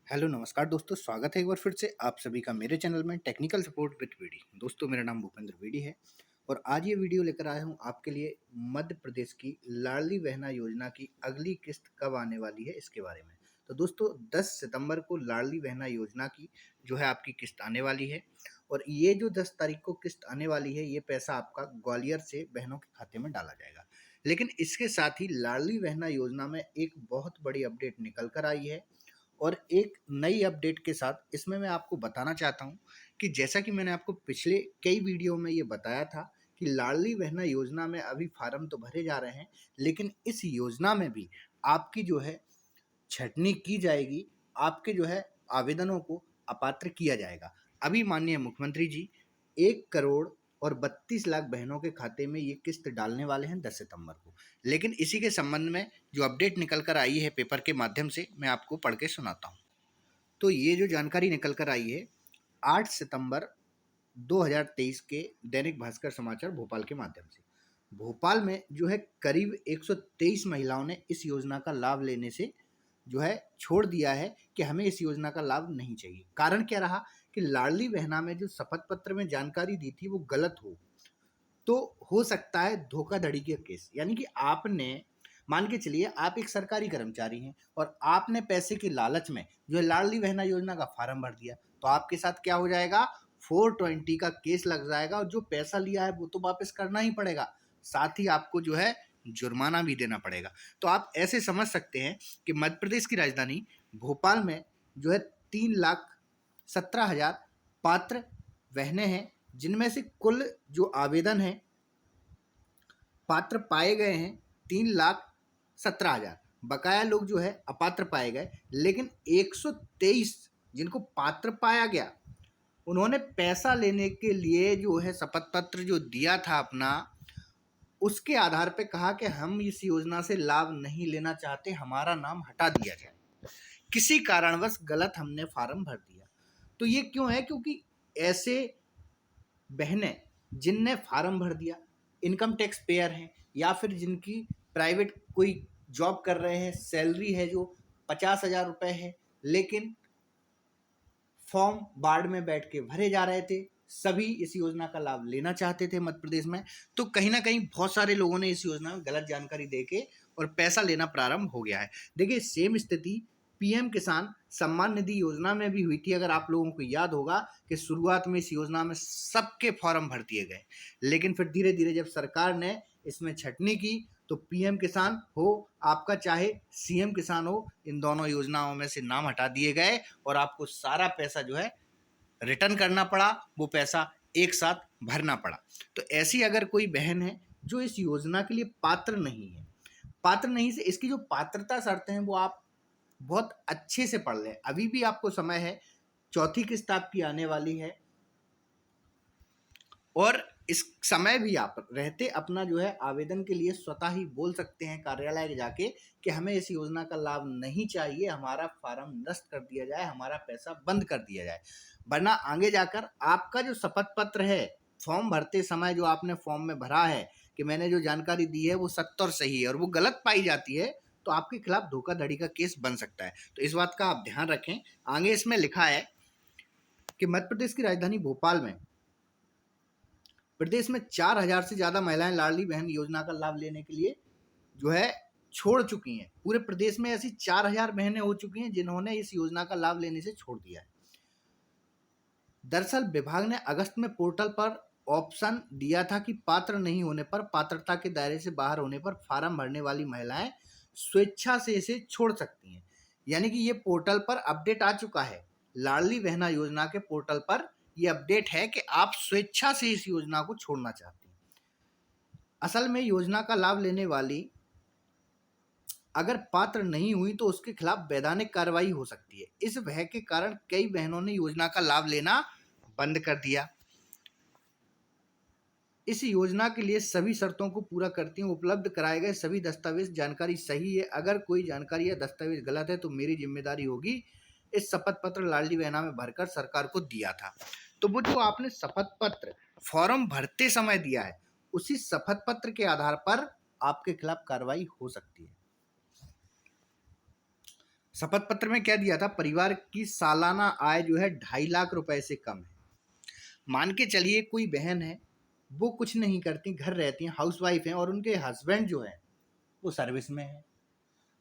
Hello नमस्कार दोस्तों, स्वागत है एक बार फिर से आप सभी का मेरे चैनल में टेक्निकल सपोर्ट विद वीडी। दोस्तों मेरा नाम भूपेंद्र वीडी है और आज ये वीडियो लेकर आया हूँ आपके लिए मध्य प्रदेश की लाडली बहना योजना की अगली किस्त कब आने वाली है इसके बारे में। तो दोस्तों 10 सितंबर को लाडली बहना योजना की जो है आपकी किस्त आने वाली है और ये जो 10 तारीख को किस्त आने वाली है ये पैसा आपका ग्वालियर से बहनों के खाते में डाला जाएगा। लेकिन इसके साथ ही लाडली बहना योजना में एक बहुत बड़ी अपडेट निकल कर आई है और एक नई अपडेट के साथ इसमें मैं आपको बताना चाहता हूं कि जैसा कि मैंने आपको पिछले कई वीडियो में ये बताया था कि लाडली बहना योजना में अभी फार्म तो भरे जा रहे हैं, लेकिन इस योजना में भी आपकी जो है छटनी की जाएगी, आपके जो है आवेदनों को अपात्र किया जाएगा। अभी माननीय मुख्यमंत्री जी 1 करोड़ और 32 लाख बहनों के खाते में ये किस्त डालने वाले हैं 10 सितंबर को। लेकिन इसी के संबंध में जो अपडेट निकल कर आई है पेपर के माध्यम से मैं आपको पढ़ के सुनाता हूँ। तो ये जो जानकारी निकल कर आई है 8 सितंबर 2023 के दैनिक भास्कर समाचार भोपाल के माध्यम से। भोपाल में जो है करीब 123 महिलाओं ने इस योजना का लाभ लेने से जो है छोड़ दिया है कि हमें इस योजना का लाभ नहीं चाहिए। कारण क्या रहा कि लाडली बहना में जो शपथ पत्र में जानकारी दी थी वो गलत तो हो सकता है धोखाधड़ी के केस, यानी कि आपने मान के चलिए आप एक सरकारी कर्मचारी हैं और आपने पैसे के लालच में जो है लाडली बहना योजना का फार्म भर दिया, तो आपके साथ क्या हो जाएगा, 420 का केस लग जाएगा और जो पैसा लिया है वो तो वापस करना ही पड़ेगा, साथ ही आपको जो है जुर्माना भी देना पड़ेगा। तो आप ऐसे समझ सकते हैं कि मध्य प्रदेश की राजधानी भोपाल में जो है 3,17,000 पात्र बहनें हैं, जिनमें से कुल जो आवेदन है पात्र पाए गए हैं 3,17,000। बकाया लोग जो है अपात्र पाए गए, लेकिन 123 जिनको पात्र पाया गया उन्होंने पैसा लेने के लिए जो है शपथ पत्र जो दिया था अपना, उसके आधार पे कहा कि हम इस योजना से लाभ नहीं लेना चाहते, हमारा नाम हटा दिया जाए। किसी कारणवश गलत हमने फार्म भर दिया। तो ये क्यों है? क्योंकि ऐसे बहनें जिनने फार्म भर दिया, इनकम टैक्स पेयर हैं या फिर जिनकी प्राइवेट कोई जॉब कर रहे हैं, सैलरी है जो 50,000 रुपये है, लेकिन फॉर्म वार्ड में बैठ के भरे जा रहे थे, सभी इस योजना का लाभ लेना चाहते थे मध्य प्रदेश में। तो कहीं ना कहीं बहुत सारे लोगों ने इस योजना में गलत जानकारी देके और पैसा लेना प्रारंभ हो गया है। देखिए सेम स्थिति पीएम किसान सम्मान निधि योजना में भी हुई थी। अगर आप लोगों को याद होगा कि शुरुआत में इस योजना में सबके फॉर्म भर दिए गए, लेकिन फिर धीरे धीरे जब सरकार ने इसमें छटनी की तो पीएम किसान हो आपका चाहे सीएम किसान हो, इन दोनों योजनाओं में से नाम हटा दिए गए और आपको सारा पैसा जो है रिटर्न करना पड़ा, वो पैसा एक साथ भरना पड़ा। तो ऐसी अगर कोई बहन है जो इस योजना के लिए पात्र नहीं है, पात्र नहीं से इसकी जो पात्रता शर्तें हैं वो आप बहुत अच्छे से पढ़ लें, अभी भी आपको समय है, चौथी किस्त आपकी आने वाली है और इस समय भी आप रहते अपना जो है आवेदन के लिए स्वतः ही बोल सकते हैं कार्यालय जाके कि हमें इस योजना का लाभ नहीं चाहिए, हमारा फार्म नष्ट कर दिया जाए, हमारा पैसा बंद कर दिया जाए। वरना आगे जाकर आपका जो शपथ पत्र है, फॉर्म भरते समय जो आपने फॉर्म में भरा है कि मैंने जो जानकारी दी है वो सत्य और सही है और वो गलत पाई जाती है, तो आपके खिलाफ धोखाधड़ी का केस बन सकता है। तो इस बात का आप ध्यान रखें। आगे इसमें लिखा है कि मध्य प्रदेश की राजधानी भोपाल में प्रदेश में 4,000 से ज्यादा महिलाएं लाडली बहन योजना का लाभ लेने के लिए जो है छोड़ चुकी हैं। पूरे प्रदेश में ऐसी 4,000 बहनें हो चुकी हैं जिन्होंने इस योजना का लाभ लेने से छोड़ दिया है। दरअसल विभाग ने अगस्त में पोर्टल पर ऑप्शन दिया था कि पात्र नहीं होने पर, पात्रता के दायरे से बाहर होने पर फार्म भरने वाली महिलाएं स्वेच्छा से इसे छोड़ सकती हैं। यानी कि ये पोर्टल पर अपडेट आ चुका है, लाडली बहना योजना के पोर्टल पर ये अपडेट है कि आप स्वेच्छा से इस योजना को छोड़ना चाहते हैं। असल में योजना का लाभ लेने वाली अगर पात्र नहीं हुई तो उसके खिलाफ वैधानिक कार्रवाई हो सकती है। इस भय के कारण कई बहनों ने योजना का लाभ लेना बंद कर दिया। इस योजना के लिए सभी शर्तों को पूरा करती हैं, उपलब्ध कराए गए सभी दस्तावेज जानकारी सही है, अगर कोई जानकारी या दस्तावेज गलत है तो मेरी जिम्मेदारी होगी। इस शपथ पत्र लाडली बहना में भरकर सरकार को दिया था। तो वो जो आपने शपथ पत्र फॉर्म भरते समय दिया है, उसी शपथ पत्र के आधार पर आपके खिलाफ कार्रवाई हो सकती है। शपथ पत्र में क्या दिया था, परिवार की सालाना आय जो है 2.5 लाख रुपए से कम है। मान के चलिए कोई बहन है, वो कुछ नहीं करती, घर रहती हैं, हाउसवाइफ हैं, और उनके हस्बैंड जो है वो सर्विस में है,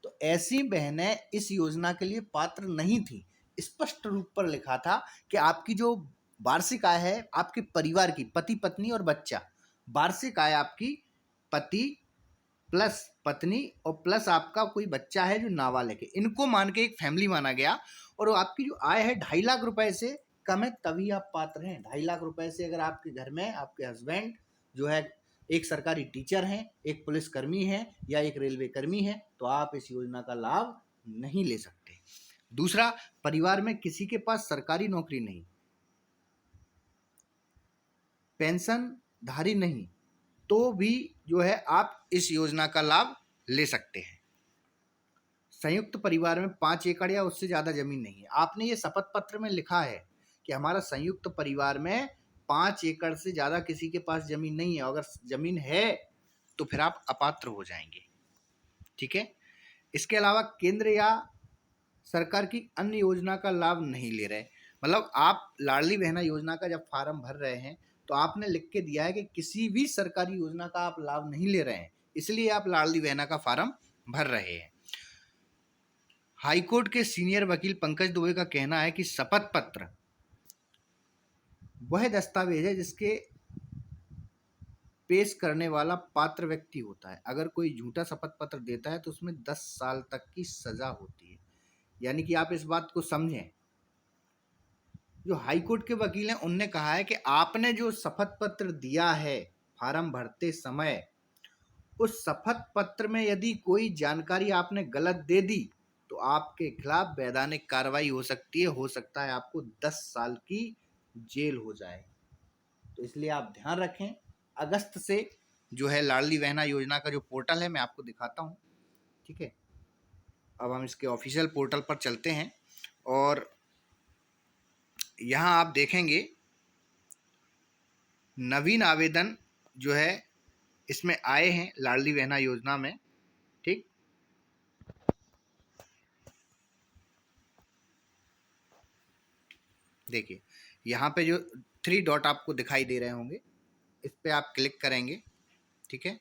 तो ऐसी बहनें इस योजना के लिए पात्र नहीं थी। स्पष्ट रूप पर लिखा था कि आपकी जो वार्षिक आय है आपके परिवार की, पति पत्नी और बच्चा, वार्षिक आय आपकी पति प्लस पत्नी और प्लस आपका कोई बच्चा है जो नाबालिग है, इनको मान के एक फैमिली माना गया। और आपकी जो आय है 2.5 लाख रुपए से कम है, तभी आप पात्र हैं। 2.5 लाख रुपए से अगर आपके घर में आपके हस्बैंड जो है एक सरकारी टीचर हैं, एक पुलिसकर्मी है या एक रेलवे कर्मी है, तो आप इस योजना का लाभ नहीं ले सकते। दूसरा, परिवार में किसी के पास सरकारी नौकरी नहीं, पेंशन धारी नहीं, तो भी जो है आप इस योजना का लाभ ले सकते हैं। संयुक्त परिवार में 5 एकड़ या उससे ज़्यादा जमीन नहीं है। आपने ये शपथ पत्र में लिखा है कि हमारा संयुक्त परिवार में 5 एकड़ से ज़्यादा किसी के पास जमीन नहीं है। अगर जमीन है तो फिर आप अपात्र हो जाएंगे, ठीक है। इसके अलावा केंद्र या सरकार की अन्य योजना का लाभ नहीं ले रहे, मतलब आप लाडली बहना योजना का जब फॉर्म भर रहे हैं तो आपने लिख के दिया है कि किसी भी सरकारी योजना का आप लाभ नहीं ले रहे हैं, इसलिए आप लाडली बहना का फॉर्म भर रहे हैं। हाईकोर्ट के सीनियर वकील पंकज दुबे का कहना है कि शपथ पत्र वह दस्तावेज है जिसके पेश करने वाला पात्र व्यक्ति होता है। अगर कोई झूठा शपथ पत्र देता है तो उसमें 10 साल तक की सजा होती है। यानी कि आप इस बात को समझें, जो हाईकोर्ट के वकील हैं उनने कहा है कि आपने जो शपथ पत्र दिया है फॉर्म भरते समय, उस शपथ पत्र में यदि कोई जानकारी आपने गलत दे दी तो आपके खिलाफ वैधानिक कार्रवाई हो सकती है, हो सकता है आपको 10 साल की जेल हो जाए। तो इसलिए आप ध्यान रखें। अगस्त से जो है लाडली बहना योजना का जो पोर्टल है मैं आपको दिखाता हूँ, ठीक है। अब हम इसके ऑफिशियल पोर्टल पर चलते हैं और यहाँ आप देखेंगे नवीन आवेदन जो है इसमें आए हैं लाडली बहना योजना में, ठीक। देखिए यहाँ पे जो 3 डॉट आपको दिखाई दे रहे होंगे, इस पे आप क्लिक करेंगे, ठीक है।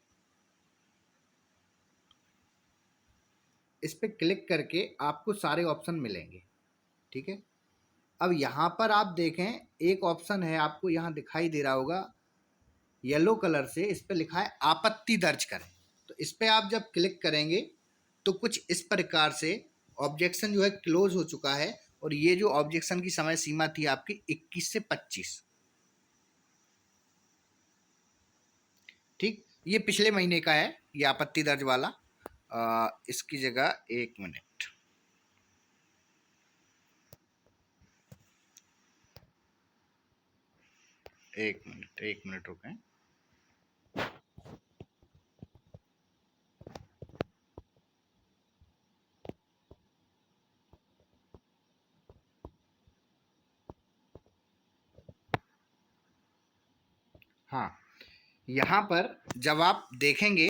इस पे क्लिक करके आपको सारे ऑप्शन मिलेंगे, ठीक है। अब यहाँ पर आप देखें एक ऑप्शन है आपको यहाँ दिखाई दे रहा होगा येलो कलर से, इस पे लिखा है आपत्ति दर्ज करें। तो इस पे आप जब क्लिक करेंगे तो कुछ इस प्रकार से ऑब्जेक्शन जो है क्लोज हो चुका है, और ये जो ऑब्जेक्शन की समय सीमा थी आपकी 21 से 25, ठीक। ये पिछले महीने का है ये आपत्ति दर्ज वाला। इसकी जगह एक मिनट रुकें। हाँ, यहाँ पर जब आप देखेंगे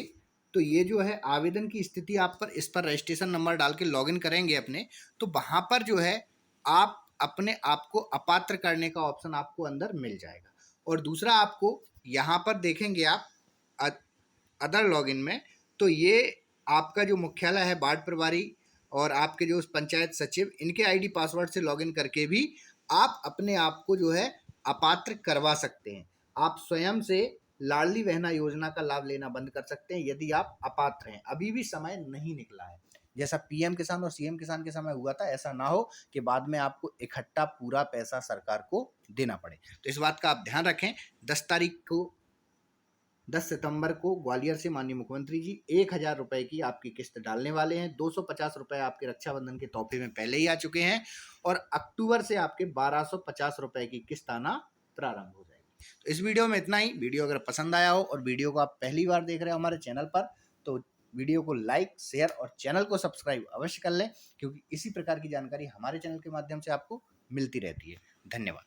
तो ये जो है आवेदन की स्थिति आप पर, इस पर रजिस्ट्रेशन नंबर डाल के लॉगिन करेंगे अपने, तो वहाँ पर जो है आप अपने आप को अपात्र करने का ऑप्शन आपको अंदर मिल जाएगा। और दूसरा आपको यहाँ पर देखेंगे आप अदर लॉगिन में, तो ये आपका जो मुख्यालय है वार्ड प्रभारी और आपके जो पंचायत सचिव, इनके आईडी पासवर्ड से लॉगिन करके भी आप अपने आप को जो है अपात्र करवा सकते हैं। आप स्वयं से लाडली बहना योजना का लाभ लेना बंद कर सकते हैं यदि आप अपात्र हैं। अभी भी समय नहीं निकला है, जैसा पीएम किसान और सीएम किसान के समय हुआ था, ऐसा ना हो कि बाद में आपको इकट्ठा पूरा पैसा सरकार को देना पड़े। तो इस बात का आप ध्यान रखें। 10 सितंबर को ग्वालियर से माननीय मुख्यमंत्री जी 1,000 रुपए की आपकी किस्त डालने वाले हैं। 250 रुपए आपके रक्षाबंधन के तोहफे में पहले ही आ चुके हैं, और अक्टूबर से आपके 1250 रुपए की किस्त आना प्रारंभ हो जाएगी। तो इस वीडियो में इतना ही। वीडियो अगर पसंद आया हो और वीडियो को आप पहली बार देख रहे हो हमारे चैनल पर, तो वीडियो को लाइक, शेयर और चैनल को सब्सक्राइब अवश्य कर लें, क्योंकि इसी प्रकार की जानकारी हमारे चैनल के माध्यम से आपको मिलती रहती है। धन्यवाद।